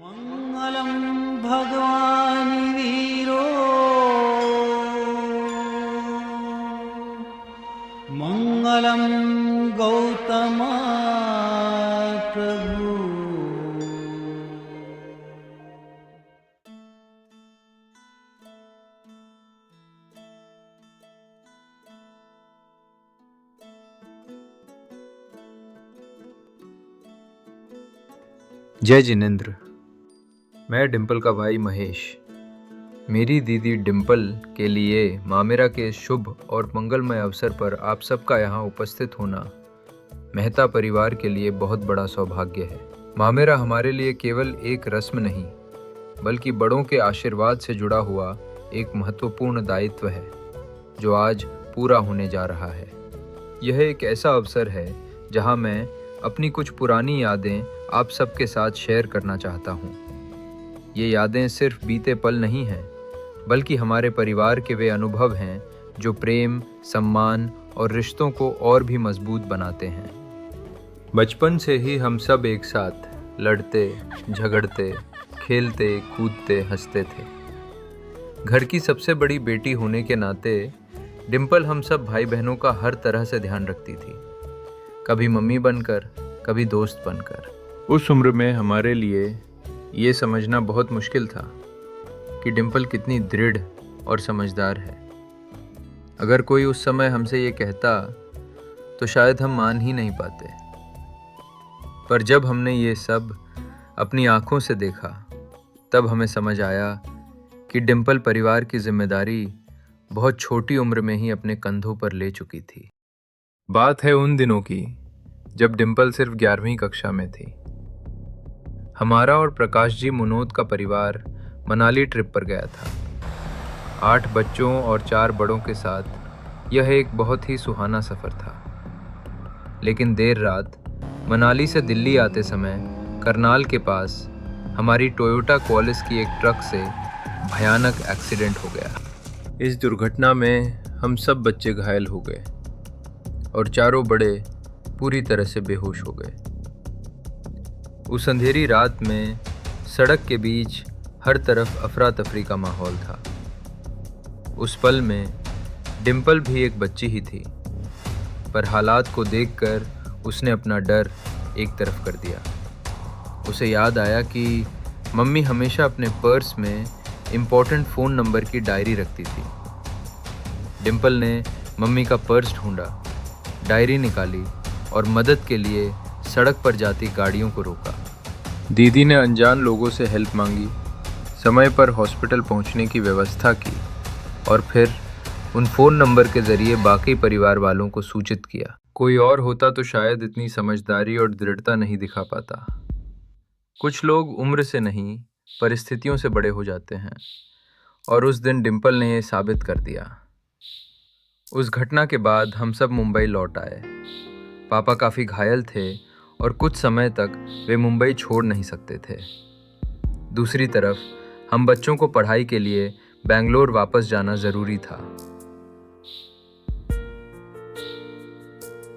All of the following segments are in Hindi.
मङ्गलं भगवान् वीरो मङ्गलं गौतमा प्रभु। जय जिनेंद्र। मैं डिम्पल का भाई महेश। मेरी दीदी डिम्पल के लिए मामेरा के शुभ और मंगलमय अवसर पर आप सबका यहाँ उपस्थित होना मेहता परिवार के लिए बहुत बड़ा सौभाग्य है। मामेरा हमारे लिए केवल एक रस्म नहीं, बल्कि बड़ों के आशीर्वाद से जुड़ा हुआ एक महत्वपूर्ण दायित्व है जो आज पूरा होने जा रहा है। यह एक ऐसा अवसर है जहाँ मैं अपनी कुछ पुरानी यादें आप सबके साथ शेयर करना चाहता हूँ। ये यादें सिर्फ बीते पल नहीं हैं, बल्कि हमारे परिवार के वे अनुभव हैं जो प्रेम, सम्मान और रिश्तों को और भी मजबूत बनाते हैं। बचपन से ही हम सब एक साथ लड़ते, झगड़ते, खेलते, कूदते, हंसते थे। घर की सबसे बड़ी बेटी होने के नाते डिम्पल हम सब भाई बहनों का हर तरह से ध्यान रखती थी, कभी मम्मी बनकर, कभी दोस्त बनकर। उस उम्र में हमारे लिए ये समझना बहुत मुश्किल था कि डिम्पल कितनी दृढ़ और समझदार है। अगर कोई उस समय हमसे ये कहता तो शायद हम मान ही नहीं पाते। पर जब हमने ये सब अपनी आंखों से देखा, तब हमें समझ आया कि डिम्पल परिवार की जिम्मेदारी बहुत छोटी उम्र में ही अपने कंधों पर ले चुकी थी। बात है उन दिनों की जब डिम्पल सिर्फ 11वीं कक्षा में थी। हमारा और प्रकाश जी मुनोद का परिवार मनाली ट्रिप पर गया था। 8 बच्चों और 4 बड़ों के साथ यह एक बहुत ही सुहाना सफ़र था। लेकिन देर रात मनाली से दिल्ली आते समय करनाल के पास हमारी टोयोटा क्वालिस की एक ट्रक से भयानक एक्सीडेंट हो गया। इस दुर्घटना में हम सब बच्चे घायल हो गए और चारों बड़े पूरी तरह से बेहोश हो गए। उस अंधेरी रात में सड़क के बीच हर तरफ अफरा तफरी का माहौल था। उस पल में डिम्पल भी एक बच्ची ही थी, पर हालात को देखकर उसने अपना डर एक तरफ कर दिया। उसे याद आया कि मम्मी हमेशा अपने पर्स में इम्पोर्टेंट फ़ोन नंबर की डायरी रखती थी। डिम्पल ने मम्मी का पर्स ढूंढा, डायरी निकाली और मदद के लिए सड़क पर जाती गाड़ियों को रोका। दीदी ने अनजान लोगों से हेल्प मांगी, समय पर हॉस्पिटल पहुंचने की व्यवस्था की और फिर उन फ़ोन नंबर के ज़रिए बाकी परिवार वालों को सूचित किया। कोई और होता तो शायद इतनी समझदारी और दृढ़ता नहीं दिखा पाता। कुछ लोग उम्र से नहीं, परिस्थितियों से बड़े हो जाते हैं, और उस दिन डिम्पल ने ये साबित कर दिया। उस घटना के बाद हम सब मुंबई लौट आए। पापा काफ़ी घायल थे और कुछ समय तक वे मुंबई छोड़ नहीं सकते थे। दूसरी तरफ हम बच्चों को पढ़ाई के लिए बेंगलोर वापस जाना ज़रूरी था।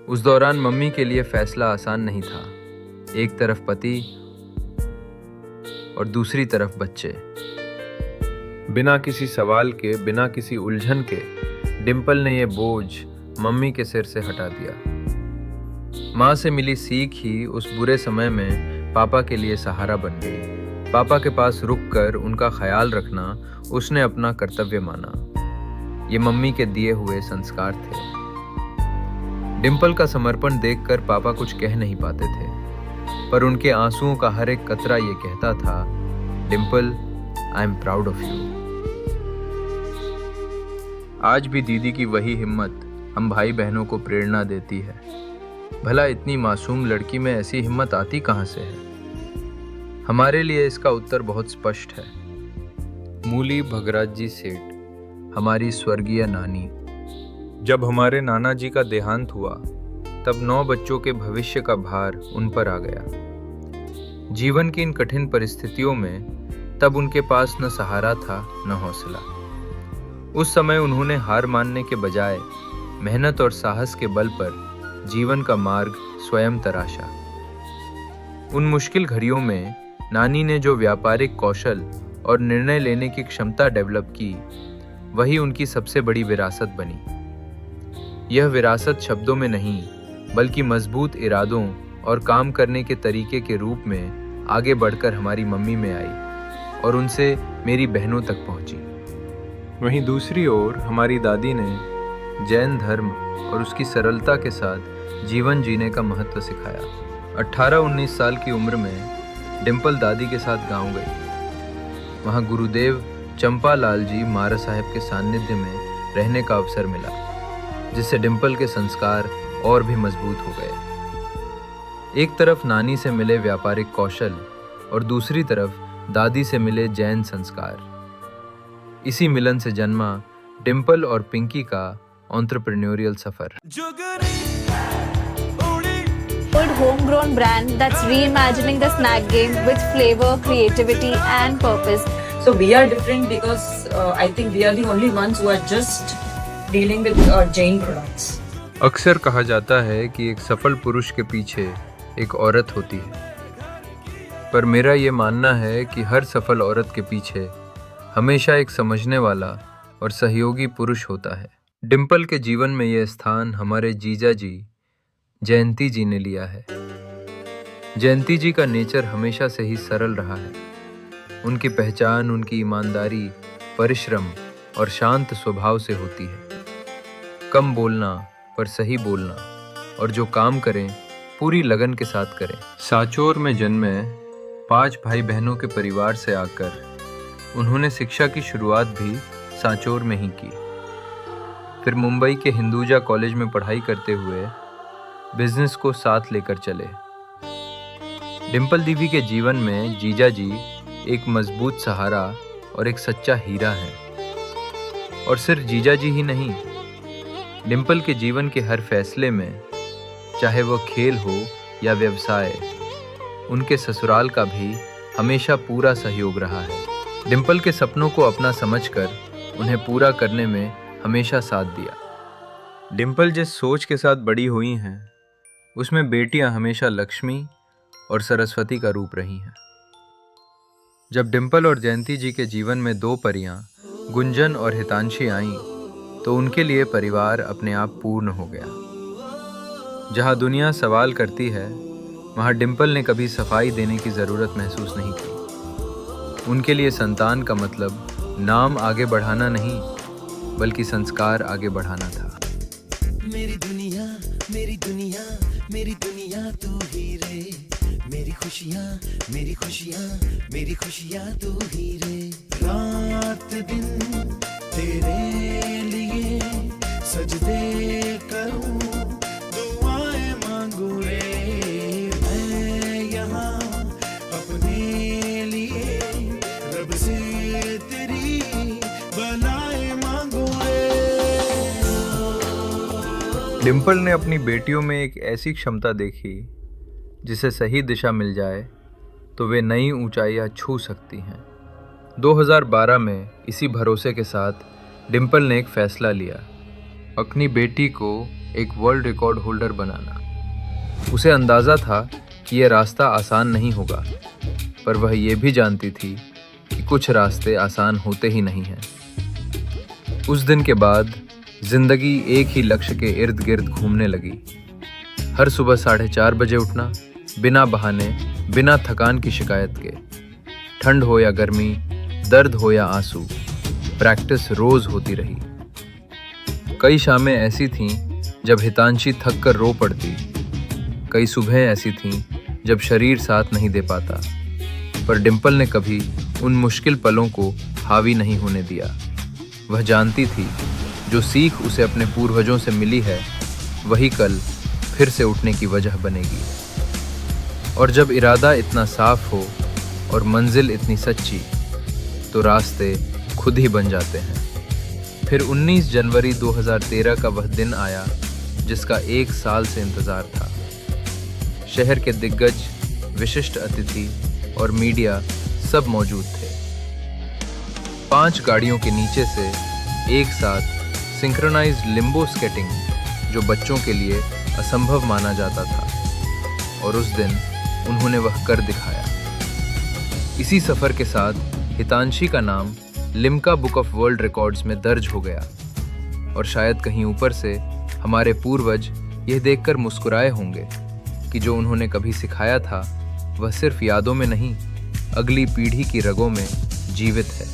उस दौरान मम्मी के लिए फैसला आसान नहीं था। एक तरफ पति और दूसरी तरफ बच्चे। बिना किसी सवाल के, बिना किसी उलझन के डिम्पल ने ये बोझ मम्मी के सिर से हटा दिया। माँ से मिली सीख ही उस बुरे समय में पापा के लिए सहारा बन गई। पापा के पास रुककर उनका ख्याल रखना उसने अपना कर्तव्य माना। ये मम्मी के दिए हुए संस्कार थे। डिम्पल का समर्पण देखकर पापा कुछ कह नहीं पाते थे, पर उनके आंसुओं का हर एक कतरा ये कहता था, Dimple, I am proud of you. आज भी दीदी की वही हिम्मत हम भाई बहनों को प्रेरणा देती है। भला इतनी मासूम लड़की में ऐसी हिम्मत आती कहाँ से है? हमारे लिए इसका उत्तर बहुत स्पष्ट है। मूली भगराज जी सेठ, हमारी स्वर्गीय नानी। जब हमारे नाना जी का देहांत हुआ, तब 9 बच्चों के भविष्य का भार उन पर आ गया। जीवन की इन कठिन परिस्थितियों में तब उनके पास न सहारा था न हौसला। उस समय उन्होंने हार मानने के बजाय मेहनत और साहस के बल पर जीवन का मार्ग स्वयं तराशा। उन मुश्किल घड़ियों में नानी ने जो व्यापारिक कौशल और निर्णय लेने की क्षमता डेवलप की, वही उनकी सबसे बड़ी विरासत बनी। यह विरासत शब्दों में नहीं, बल्कि मजबूत इरादों और काम करने के तरीके के रूप में आगे बढ़कर हमारी मम्मी में आई और उनसे मेरी बहनों तक पहुंची। वहीं दूसरी ओर हमारी दादी ने जैन धर्म और उसकी सरलता के साथ जीवन जीने का महत्व सिखाया। 18-19 साल की उम्र में डिम्पल दादी के साथ गांव गई। वहां गुरुदेव चंपा लाल जी मारा साहब के सानिध्य में रहने का अवसर मिला, जिससे डिम्पल के संस्कार और भी मजबूत हो गए। एक तरफ नानी से मिले व्यापारिक कौशल और दूसरी तरफ दादी से मिले जैन संस्कार। इसी मिलन से जन्मा डिम्पल और पिंकी का entrepreneurial suffer. Old homegrown brand that's reimagining the snack game with flavor, creativity and purpose. So we are different because I think we are the only ones who are just dealing with Jain products. अक्सर कहा जाता है कि एक सफल पुरुष के पीछे एक औरत होती है, पर मेरा ये मानना है कि हर सफल औरत के पीछे हमेशा एक समझने वाला और सहयोगी पुरुष होता है। डिम्पल के जीवन में यह स्थान हमारे जीजा जी जयंती जी ने लिया है। जयंती जी का नेचर हमेशा से ही सरल रहा है। उनकी पहचान उनकी ईमानदारी, परिश्रम और शांत स्वभाव से होती है। कम बोलना पर सही बोलना, और जो काम करें पूरी लगन के साथ करें। साचोर में जन्मे 5 भाई बहनों के परिवार से आकर उन्होंने शिक्षा की शुरुआत भी सांचौर में ही की। फिर मुंबई के हिंदूजा कॉलेज में पढ़ाई करते हुए बिजनेस को साथ लेकर चले। डिम्पल दीदी के जीवन में जीजा जी एक मजबूत सहारा और एक सच्चा हीरा है। और सिर्फ जीजा जी ही नहीं, डिम्पल के जीवन के हर फैसले में, चाहे वह खेल हो या व्यवसाय, उनके ससुराल का भी हमेशा पूरा सहयोग रहा है। डिम्पल के सपनों को अपना समझकर उन्हें पूरा करने में हमेशा साथ दिया। डिम्पल जिस सोच के साथ बड़ी हुई हैं, उसमें बेटियां हमेशा लक्ष्मी और सरस्वती का रूप रही हैं। जब डिम्पल और जयंती जी के जीवन में 2 परियां गुंजन और हितांशी आईं, तो उनके लिए परिवार अपने आप पूर्ण हो गया। जहां दुनिया सवाल करती है, वहां डिम्पल ने कभी सफाई देने की ज़रूरत महसूस नहीं की। उनके लिए संतान का मतलब नाम आगे बढ़ाना नहीं, बल्कि संस्कार आगे बढ़ाना था। मेरी दुनिया मेरी दुनिया मेरी दुनिया तू ही रे, मेरी खुशियाँ मेरी खुशियाँ मेरी खुशियाँ तू ही रे। रात दिन तेरे लिए सजदे करूँ, दुआएं मांगू रे। मैं यहाँ अपने लिए रब से तेरी बनाए मांगू रे। डिम्पल ने अपनी बेटियों में एक ऐसी क्षमता देखी, जिसे सही दिशा मिल जाए तो वे नई ऊंचाइयां छू सकती हैं। 2012 में इसी भरोसे के साथ डिम्पल ने एक फैसला लिया, अपनी बेटी को एक वर्ल्ड रिकॉर्ड होल्डर बनाना। उसे अंदाज़ा था कि यह रास्ता आसान नहीं होगा, पर वह ये भी जानती थी कि कुछ रास्ते आसान होते ही नहीं हैं। उस दिन के बाद जिंदगी एक ही लक्ष्य के इर्द गिर्द घूमने लगी। हर सुबह 4:30 बजे उठना, बिना बहाने, बिना थकान की शिकायत के। ठंड हो या गर्मी, दर्द हो या आंसू, प्रैक्टिस रोज होती रही। कई शामें ऐसी थीं जब हितांशी थक कर रो पड़ती। कई सुबहें ऐसी थीं जब शरीर साथ नहीं दे पाता, पर डिम्पल ने कभी उन मुश्किल पलों को हावी नहीं होने दिया। वह जानती थी, जो सीख उसे अपने पूर्वजों से मिली है, वही कल फिर से उठने की वजह बनेगी। और जब इरादा इतना साफ हो और मंजिल इतनी सच्ची, तो रास्ते खुद ही बन जाते हैं। फिर 19 जनवरी 2013 का वह दिन आया, जिसका 1 साल से इंतज़ार था। शहर के दिग्गज, विशिष्ट अतिथि और मीडिया सब मौजूद थे। 5 गाड़ियों के नीचे से एक साथ सिंक्रोनाइज्ड लिम्बो स्केटिंग, जो बच्चों के लिए असंभव माना जाता था, और उस दिन उन्होंने वह कर दिखाया। इसी सफ़र के साथ हितांशी का नाम Limca book of world records में दर्ज हो गया और शायद कहीं ऊपर से हमारे पूर्वज यह देखकर मुस्कुराए होंगे कि जो उन्होंने कभी सिखाया था वह सिर्फ यादों में नहीं, अगली पीढ़ी की रगों में जीवित है।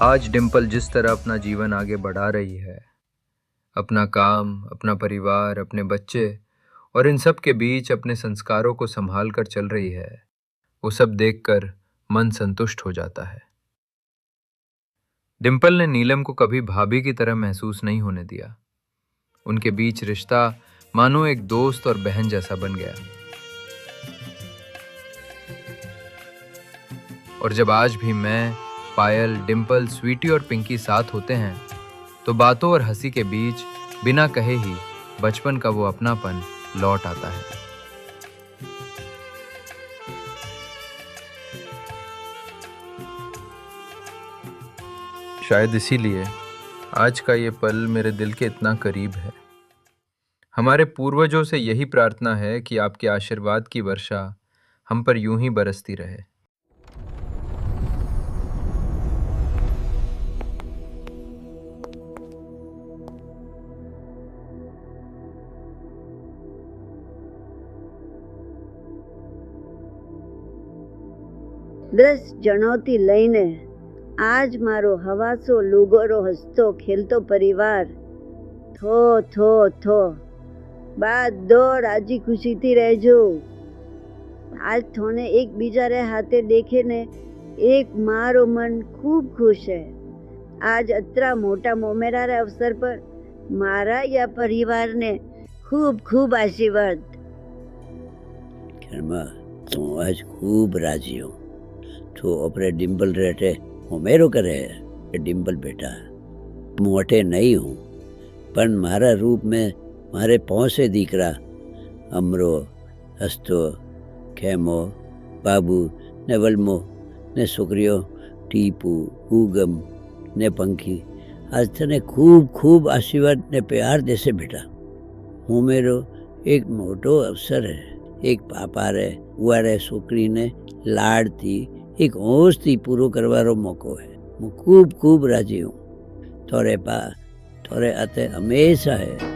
आज डिम्पल जिस तरह अपना जीवन आगे बढ़ा रही है, अपना काम, अपना परिवार, अपने बच्चे और इन सब के बीच अपने संस्कारों को संभाल कर चल रही है, वो सब देखकर मन संतुष्ट हो जाता है। डिम्पल ने नीलम को कभी भाभी की तरह महसूस नहीं होने दिया। उनके बीच रिश्ता मानो एक दोस्त और बहन जैसा बन गया। और जब आज भी मैं, पायल, डिम्पल, स्वीटी और पिंकी साथ होते हैं तो बातों और हंसी के बीच बिना कहे ही बचपन का वो अपनापन लौट आता है। शायद इसीलिए आज का ये पल मेरे दिल के इतना करीब है। हमारे पूर्वजों से यही प्रार्थना है कि आपके आशीर्वाद की वर्षा हम पर यूं ही बरसती रहे। દસ જણોથી લઈને આજ મારો હવાસો લુગોરો હસતો ખેલતો પરિવાર થો થો થો બાદ દો રાજી ખુશીથી રહેજો। આજ થોને એકબીજારે હાથે દેખીને એક મારો મન ખૂબ ખુશ છે। આજ અત્રા મોટા મોમેરાના અવસર પર મારા યા પરિવારને ખૂબ ખૂબ આશીર્વાદ। ઘરમાં તું આજ ખૂબ રાજી હો। तो अपने डिम्पल रहते होमेरो करे कि डिम्पल बेटा मोटे नहीं हूँ पण मारा रूप में मारे पहुँचे दीकरा अमरो, हस्तो, खेमो, बाबू ने वलमो ने छोकरीओ टीपू, उगम ने पंखी आज तने खूब खूब आशीर्वाद ने प्यार देसे बेटा। होमेरो एक मोटो अवसर है। एक पापा रे उआरे छोकरी ने लाड़ थी एक होश थी पूरो करवारो मौको है। मैं खूब खूब राजी हूँ। थोड़े पा थोड़े अते हमेशा है।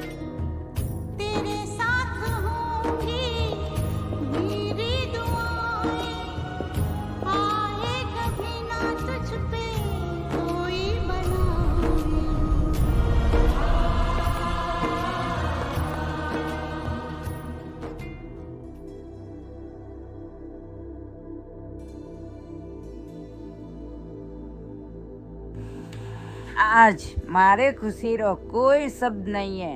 आज मारे खुशी रो कोई शब्द नहीं है।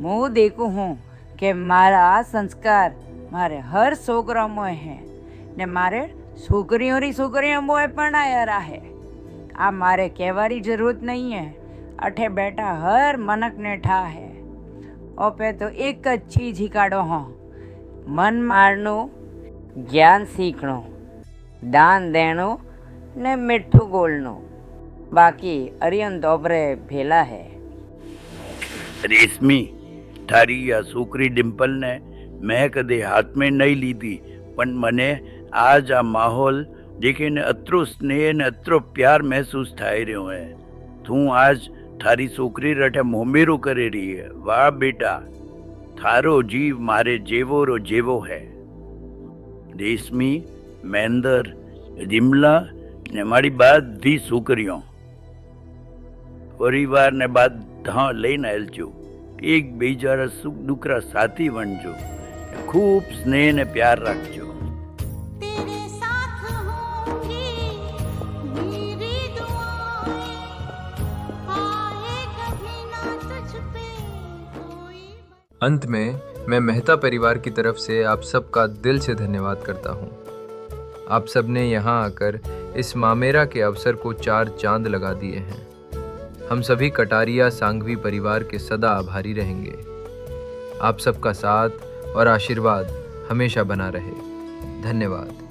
मैं देखूं हूँ कि मारा संस्कार मारे हर छोकरा मोए है ने मारे छोकरियों मोए पढ़ाया रहा है। आ मारे कहवारी जरूरत नहीं है। अठे बेटा हर मनक ने ठा है। ओपे तो एक चीज ही काढ़ो हो, मन मारनो, ज्ञान सीखनो, दान देनो ने मिठू बोलनो। बाकी अरियन दोबरे भेला है। रेशमी थारी या छोकरी डिम्पल ने मैं कदे हाथ में नहीं ली थी पण मने आज आ माहौल देखीने अत्रो स्नेह ने अत्रो प्यार महसूस थाई रह्यो है। तू आज थारी छोकरी रटे मोमेरो करे रही है। वाह बेटा, थारो जीव मारे जेवो रो जेवो है। रेशमी, महेंद्र, रिमला ने मारी बधी छोकरियों परिवार ने बाद धा लईने हलजो। एक बीजारा सुख दुखरा साथी बनजो। खूब स्नेह ने प्यार रखजो। अंत में मैं मेहता परिवार की तरफ से आप सबका दिल से धन्यवाद करता हूँ। आप सब ने यहाँ आकर इस मामेरा के अवसर को 4 चांद लगा दिए हैं। हम सभी कटारिया सांघवी परिवार के सदा आभारी रहेंगे। आप सबका साथ और आशीर्वाद हमेशा बना रहे। धन्यवाद।